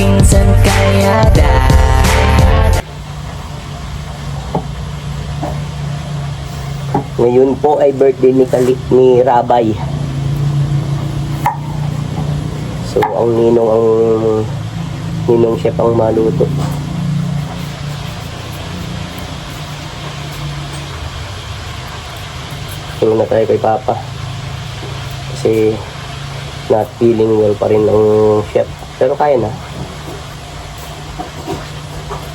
pinsan kaya Ngayon po ay birthday ni Rabay. So ang ninong chef ang maluto. Tingnan na tayo kay Papa. Kasi not feeling well pa rin ng chef. Pero kaya na.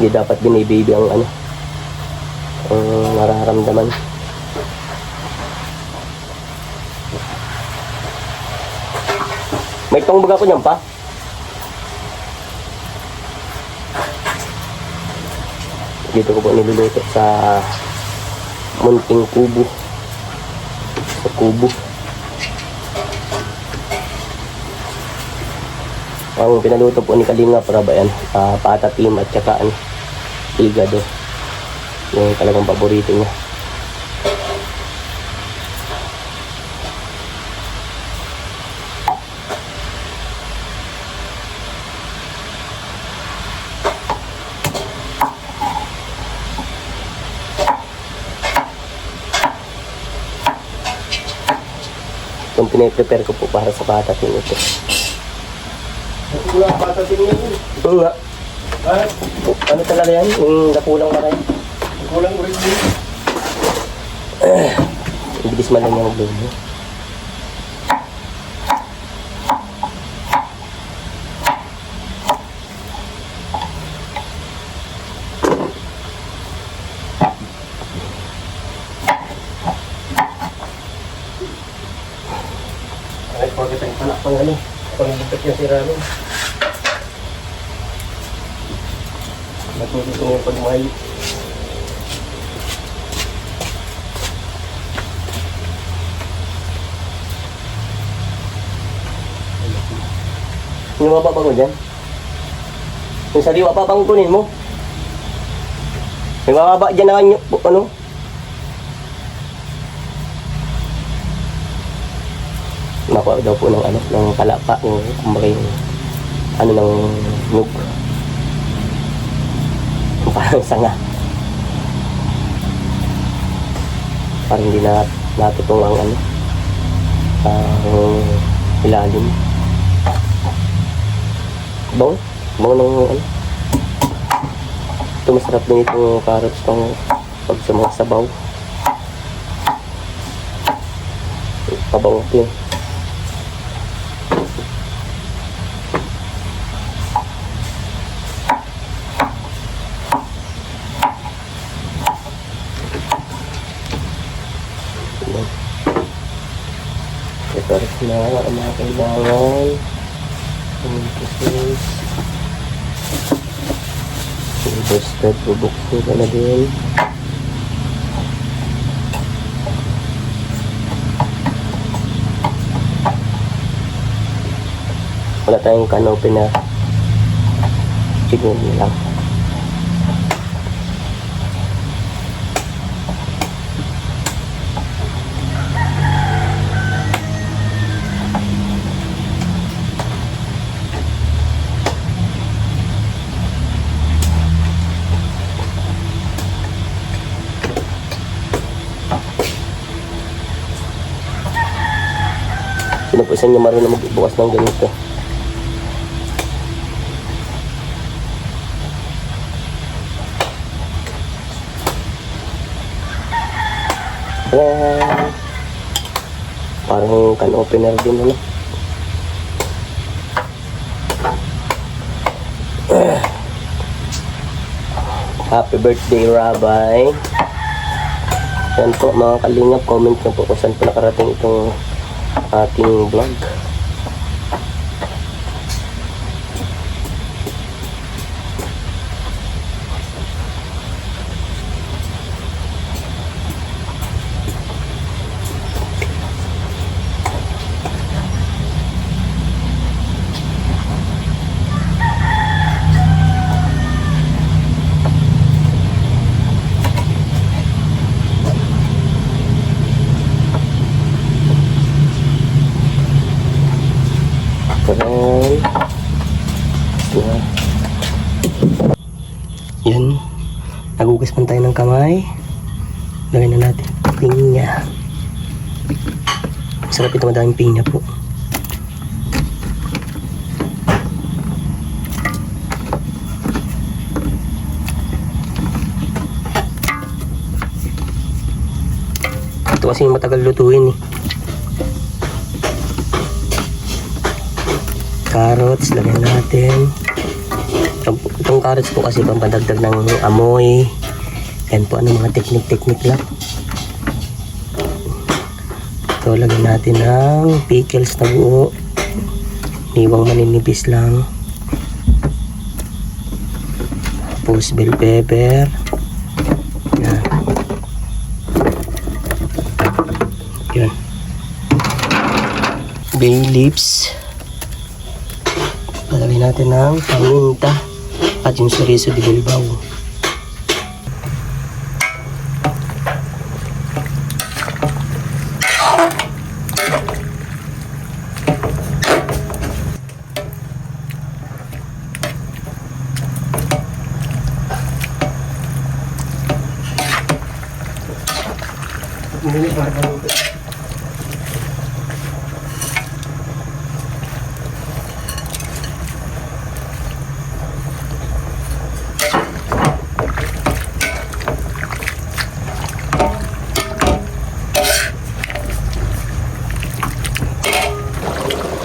Hindi dapat binibaby ang ang nararamdaman. May tungbag ako niyan pa. Dito ko po niluluto sa munting kubo. Sa kubo. Ang pinaluto po ni Kalinga para ba yan? Patatim at saka higado. Yung talagang paborito niya. Itong pinaprepare ko po para sa patatim ito. Nakulang patatim na yun. Oo nga. Ano talaga yan? Yung nakulang na kayo? Nakulang rin yun. Ibilis man lang niya magluto. Ay, pagkat ang panak pang panglipat niya si Rano. Natututo yung pagmahal. Yung mababa ko dyan? Yung sariwa pa bang kunin mo? Yung mababa dyan na ano? Nakuha daw po ng ng palapa, yung kumbaga yung ng nyug. Parang sanga. Parang hindi na natutong ang ilalim. Bang ng Ito masarap din itong carrots pang pag sa mga sabaw. Pabango yun. Ito rin na ang mga kailangan. Spread bubuk ko na din. Wala tayong canopy na chicken lang. Sino po sa inyo marunong magbukas ng ganito? Parang can opener din Happy birthday, Rabay. Yan po mga kalingap, comment nyo po kung saan po nakarating itong ating vlog. Hugas man tayo ng kamay. Lagyan na natin pinya. Sarap ito, madaming pinya po. Ito kasi matagal lutuin eh. Carrots, lagyan natin. Itong carrots po kasi pampadagdag ng amoy. Yan po, ano, mga teknik-teknik lang. Ito, lagyan natin ng pickles na buo. Niwang maninipis lang. Tapos bell pepper. Yan. Yan. Bay leaves. Lalagyan natin ng paminta at yung chorizo de Bilbao.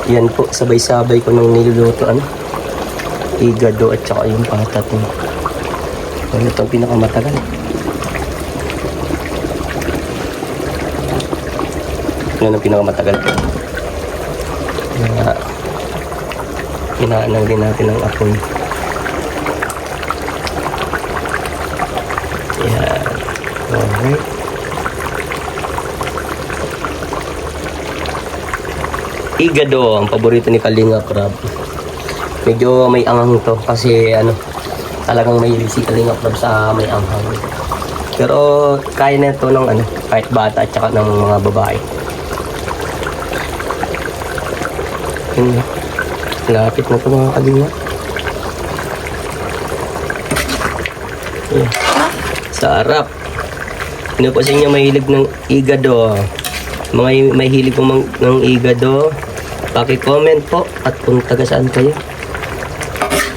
Yan po, sabay-sabay ko nang niluluto, ano, higado at saka yung patat mo. Ano itong pinakamatagal. Yan ang pinakamatagal po. Inaanang din natin ang apoy. Yan. Alright. Higado, ang paborito ni Kalinga Prab. Medyo may anghang to kasi ano, talagang mahilig si Kalinga Prab sa may anghang. Pero kaya na ito ng ano, kahit bata at saka ng mga babae. Yun, lapit na ito mga Kalinga. Yan. Sarap. Ano po sa inyo mahilig ng higado? Mga may hilig po ng higado, paki-comment po at kung taga saan kayo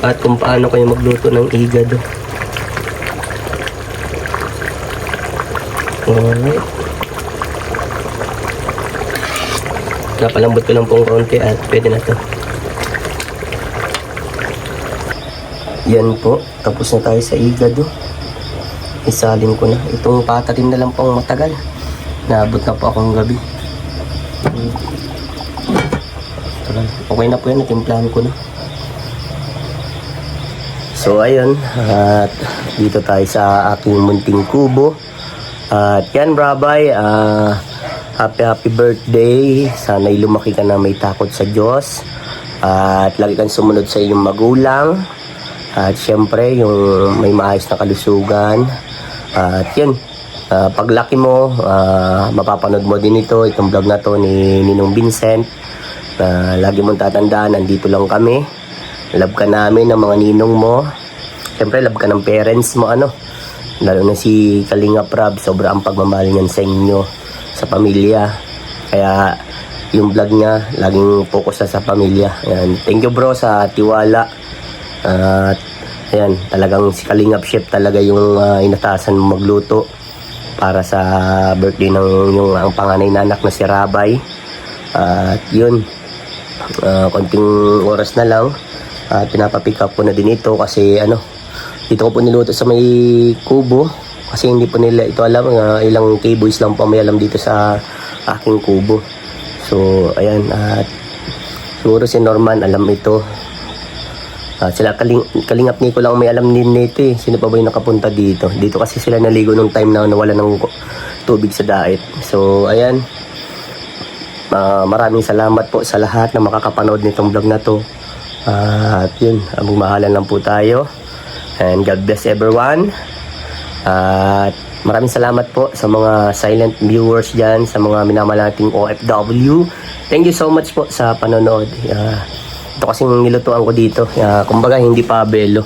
at kung paano kayo magluto ng higado. Alright. Napalambot ko lang pong konti at pwede na to. Yan po, tapos na tayo sa higado. Isalin ko na. Itong patatim na lang pong matagal. Naabot na po akong gabi. Okay na po yan, natimplahan ko na. So ayun, at dito tayo sa aking munting kubo. At yan, Rabay, happy birthday. Sana'y lumaki ka na may takot sa Diyos. At lagi kang sumunod sa iyong magulang. At syempre, yung may maayos na kalusugan. At yan, paglaki mo, mapapanood mo din itong vlog na to ni Ninong Vincent. Lagi mong tatandaan, nandito lang kami. Love ka namin ng mga ninong mo. Siyempre, love ka ng parents mo, ano. Lalo na si Kalinga Prab, sobrang pagmamahal niyan sa inyo, sa pamilya. Kaya, yung vlog niya, laging focus na sa pamilya. Ayan. Thank you bro sa tiwala. At, ayan, talagang si Kalingap Chef talaga yung inatasan mo magluto para sa birthday ng yung ang panganay na anak na si Rabay. At yun, konting oras na lang, pinapapick up ko na din ito kasi ano, dito ko po niluto sa may kubo kasi hindi po nila ito alam, ilang K-boys lang po may alam dito sa aking kubo. So ayan, at siguro si Norman alam ito. Sila Kalingap Nico lang may alam din nito eh. Sino pa ba yung nakapunta dito? Dito kasi sila naligo nung time na nawala ng tubig sa daet. So, ayan. Maraming salamat po sa lahat na makakapanood nitong vlog na to. At yun, magmahalan lang po tayo. And God bless everyone. At maraming salamat po sa mga silent viewers dyan, sa mga minamahal nating OFW. Thank you so much po sa panonood. Ito kasing nilutuan ko dito. Kumbaga hindi pa belo.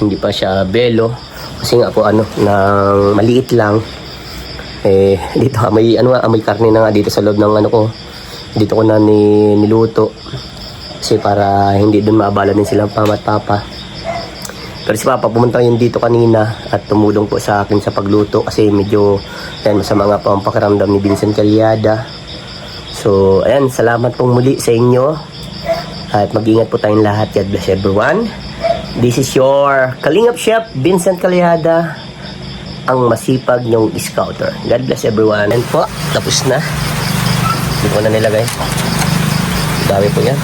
Hindi pa siya belo. Kasi nga po nang maliit lang. Dito may may karne na nga dito sa loob ng ko. Dito ko na niluto. Kasi para hindi doon maabala din silang mama at papa. Pero si Papa pumunta yun dito kanina at tumulong po sa akin sa pagluto kasi medyo masama nga po ang pakiramdam ni Vincent Calyada. So, ayan, salamat pong muli sa inyo. At mag-ingat po tayong lahat. God bless everyone. This is your Kalingap Chef, Vincent Calyada, ang masipag nyong scouter. God bless everyone. And po, tapos na. Hindi ko na nilagay. Dami po yan.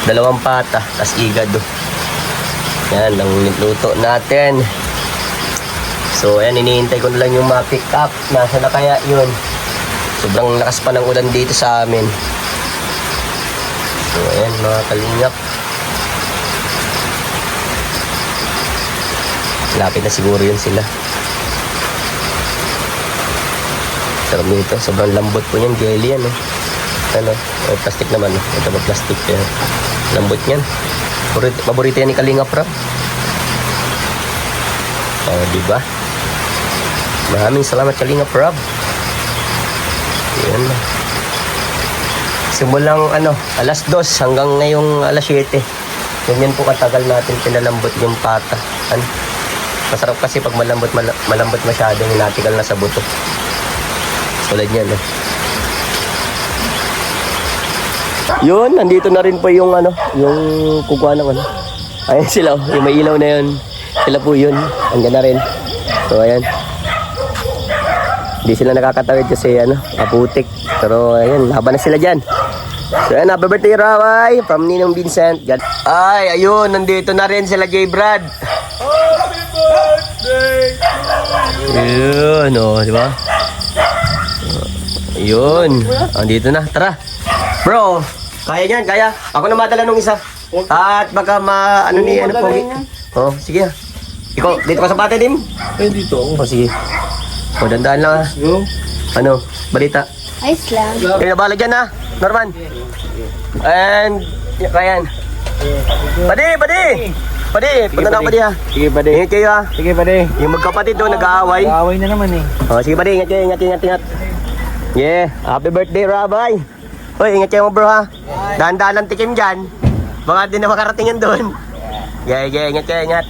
Dalawang pata, tas igado. Yan, ang luto natin. So, ayan, iniintay ko na lang yung ma-pick up. Nasa na kaya yun? Sobrang lakas pa ng ulan dito sa amin. So, ayan, mga kalingap. Lapit na siguro yun sila. Sarap nito. Sobrang lambot po yan. Jelly yan, plastic naman. Ito ba plastic yan? Lambot yan. Paborito yan ni Kalingap Rob. Diba? Maraming salamat Kalingap Rob. Yan. Simulang alas 2 hanggang ngayong alas 7. Ganyan po katagal natin pinalambot yung pata. Masarap kasi pag malambot masyado, hinatigal na sa buto. Tulad yan, Yun, nandito na rin po yung yung kukuha ng Ayan sila, yung may ilaw na yun. Sila po yun, andyan na rin. So ayan. Hindi sila nakakatawid kasi kaputik. Pero ayan, laban na sila dyan. So ayan, happy birthday Raway from Ninong Vincent. Ay, ayun, nandito na rin sila J. Brad. Happy birthday! Yun, di ba? Yun, andito na, tara. Bro, kaya yan, kaya. Ako na madala nung isa. At baka Pogi. Oh, sige. Ikaw, dito ka sa pate din? Dito ako. Oh, sige. O, dandaan lang Yo. Balita? Ayos lang. Kaya nabala dyan Norman. And, Ryan. Padi, punta na ako padi Sige, pade. Ingat kayo Sige, pade. Yung magkapatid doon, nag-aaway. Nag-aaway na naman Oh, sige padi, ingat kayo, ingat. Yeah, happy birthday Rabay. Hoy, ingat kayo bro Dahan-dahan lang tikim dyan. Baka di na makarating yan doon. Yeah, ingat kayo, ingat.